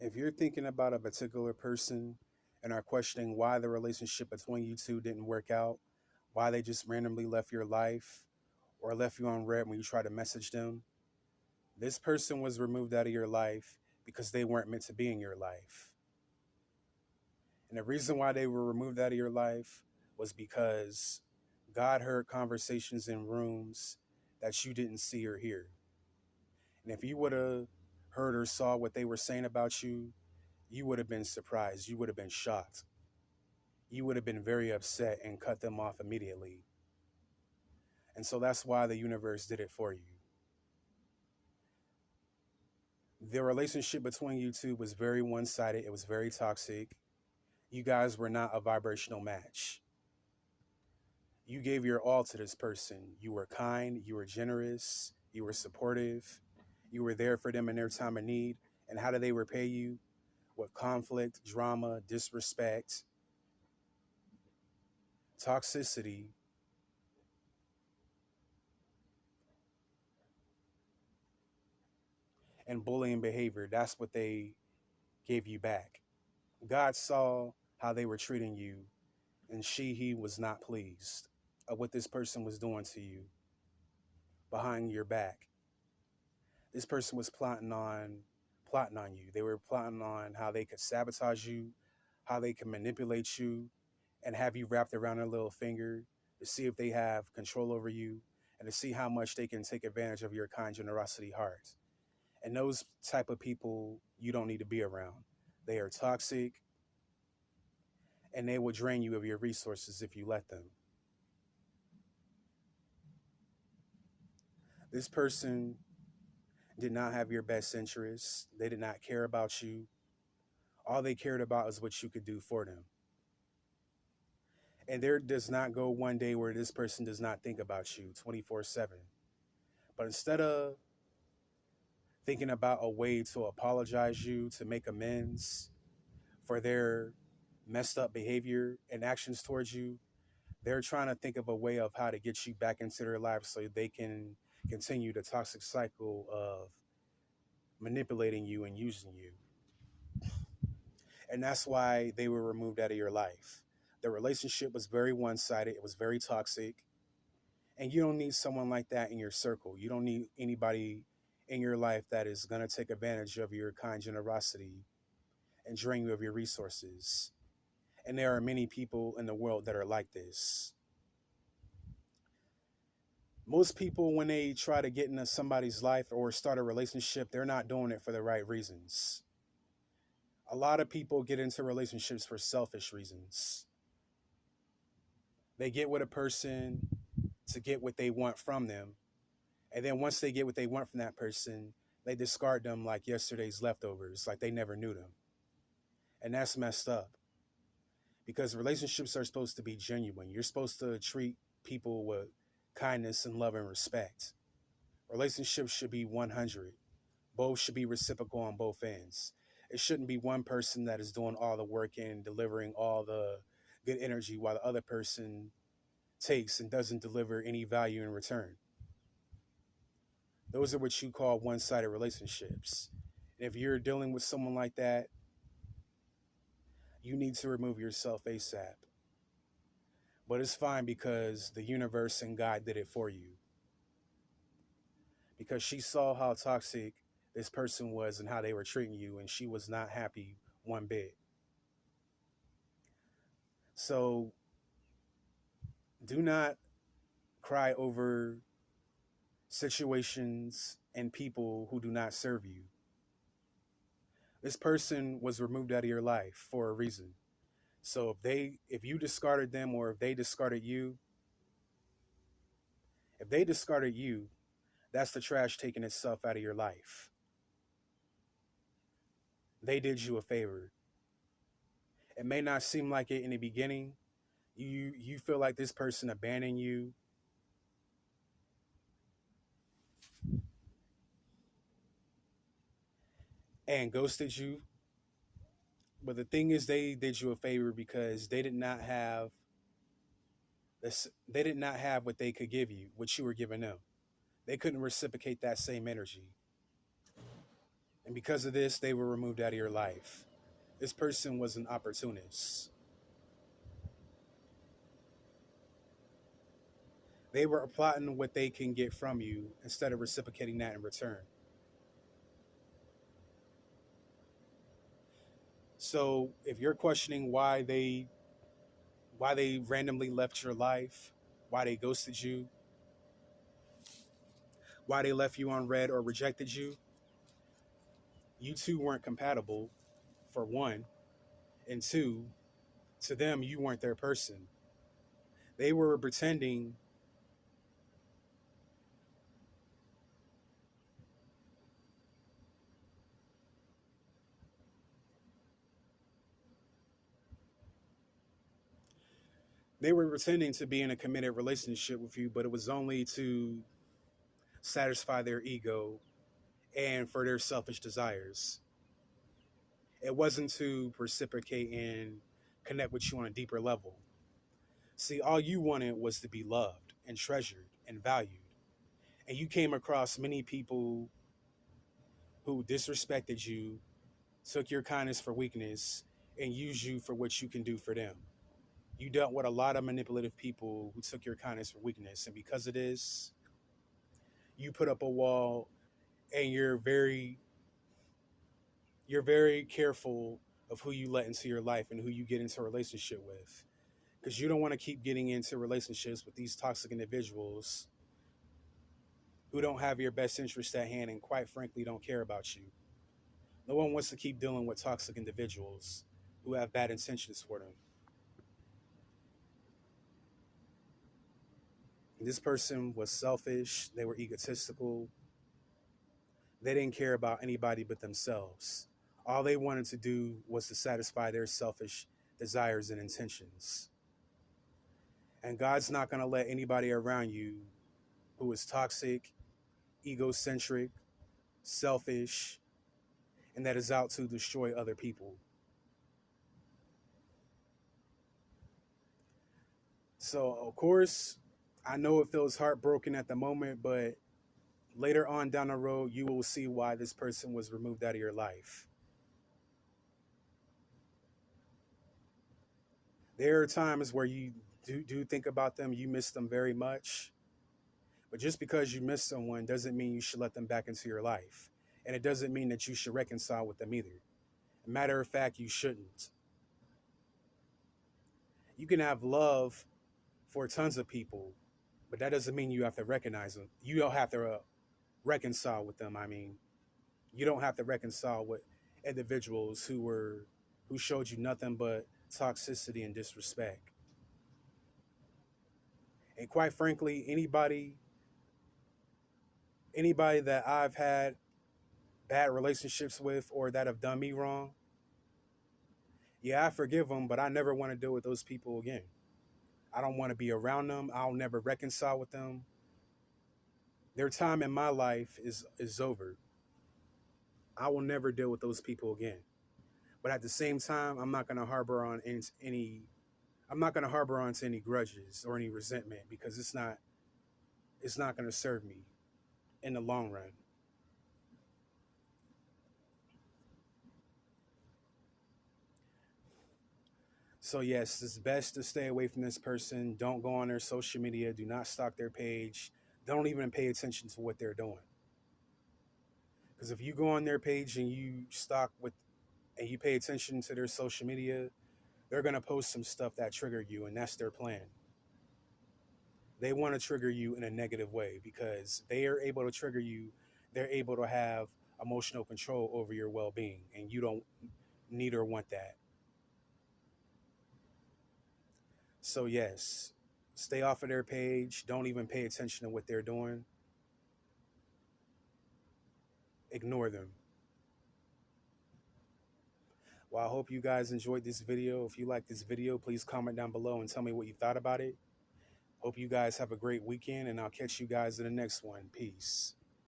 If you're thinking about a particular person and are questioning why the relationship between you two didn't work out, why they just randomly left your life or left you on red when you try to message them, this person was removed out of your life because they weren't meant to be in your life. And the reason why they were removed out of your life was because God heard conversations in rooms that you didn't see or hear. And if you would have heard or saw what they were saying about you, you would have been surprised. You would have been shocked. You would have been very upset and cut them off immediately. And so that's why the universe did it for you. The relationship between you two was very one sided, it was very toxic. You guys were not a vibrational match. You gave your all to this person. You were kind, you were generous, you were supportive, you were there for them in their time of need. And how did they repay you? With conflict, drama, disrespect, toxicity, and bullying behavior. That's what they gave you back. God saw how they were treating you, and he was not pleased of what this person was doing to you behind your back. This person was plotting on you. They were plotting on how they could sabotage you, how they could manipulate you, and have you wrapped around their little finger to see if they have control over you and to see how much they can take advantage of your kind generosity heart. And those type of people you don't need to be around. They are toxic and they will drain you of your resources if you let them. This person did not have your best interests. They did not care about you. All they cared about is what you could do for them. And there does not go one day where this person does not think about you 24/7. But instead of thinking about a way to apologize you, to make amends for their messed up behavior and actions towards you, they're trying to think of a way of how to get you back into their life so they can continue the toxic cycle of manipulating you and using you. And that's why they were removed out of your life. The relationship was very one sided, it was very toxic. And you don't need someone like that in your circle. You don't need anybody in your life that is going to take advantage of your kind generosity and drain you of your resources. And there are many people in the world that are like this. Most people, when they try to get into somebody's life or start a relationship, they're not doing it for the right reasons. A lot of people get into relationships for selfish reasons. They get with a person to get what they want from them. And then once they get what they want from that person, they discard them like yesterday's leftovers, like they never knew them. And that's messed up because relationships are supposed to be genuine. You're supposed to treat people with kindness and love and respect. Relationships should be 100. Both should be reciprocal on both ends. It shouldn't be one person that is doing all the work and delivering all the good energy while the other person takes and doesn't deliver any value in return. Those are what you call one-sided relationships. And if you're dealing with someone like that, you need to remove yourself ASAP. But it's fine because the universe and God did it for you. Because she saw how toxic this person was and how they were treating you, and she was not happy one bit. So do not cry over situations and people who do not serve you. This person was removed out of your life for a reason. So if you discarded them or if they discarded you, if they discarded you, that's the trash taking itself out of your life. They did you a favor. It may not seem like it in the beginning. You feel like this person abandoned you. And ghosted you. But the thing is they did you a favor because they did not have this, they did not have what they could give you, what you were giving them. They couldn't reciprocate that same energy. And because of this, they were removed out of your life. This person was an opportunist. They were plotting what they can get from you instead of reciprocating that in return. So if you're questioning why they randomly left your life, why they ghosted you, why they left you on red or rejected you, you two weren't compatible, for one, and two, to them you weren't their person. They were pretending to be in a committed relationship with you, but it was only to satisfy their ego and for their selfish desires. It wasn't to reciprocate and connect with you on a deeper level. See, all you wanted was to be loved and treasured and valued. And you came across many people who disrespected you, took your kindness for weakness, and used you for what you can do for them. You dealt with a lot of manipulative people who took your kindness for weakness. And because of this, you put up a wall and you're very careful of who you let into your life and who you get into a relationship with. Because you don't want to keep getting into relationships with these toxic individuals who don't have your best interest at hand and quite frankly don't care about you. No one wants to keep dealing with toxic individuals who have bad intentions for them. This person was selfish, they were egotistical, they didn't care about anybody but themselves. All they wanted to do was to satisfy their selfish desires and intentions. And God's not going to let anybody around you who is toxic, egocentric, selfish, and that is out to destroy other people. So, of course, I know it feels heartbroken at the moment, but later on down the road, you will see why this person was removed out of your life. There are times where you do think about them, you miss them very much. But just because you miss someone doesn't mean you should let them back into your life. And it doesn't mean that you should reconcile with them either. Matter of fact, you shouldn't. You can have love for tons of people, but that doesn't mean you have to recognize them. You don't have to reconcile with them. I mean, you don't have to reconcile with individuals who showed you nothing but toxicity and disrespect. And quite frankly, anybody that I've had bad relationships with or that have done me wrong, yeah, I forgive them, but I never want to deal with those people again. I don't want to be around them. I'll never reconcile with them. Their time in my life is over. I will never deal with those people again. But at the same time, I'm not going to harbor on any I'm not going to harbor onto any grudges or any resentment because it's not going to serve me in the long run. So yes, it's best to stay away from this person. Don't go on their social media. Do not stalk their page. Don't even pay attention to what they're doing. Because if you go on their page and you pay attention to their social media, they're gonna post some stuff that trigger you, and that's their plan. They want to trigger you in a negative way because they are able to trigger you. They're able to have emotional control over your well-being, and you don't need or want that. So yes, stay off of their page. Don't even pay attention to what they're doing. Ignore them. Well, I hope you guys enjoyed this video. If you like this video, please comment down below and tell me what you thought about it. Hope you guys have a great weekend, and I'll catch you guys in the next one. Peace.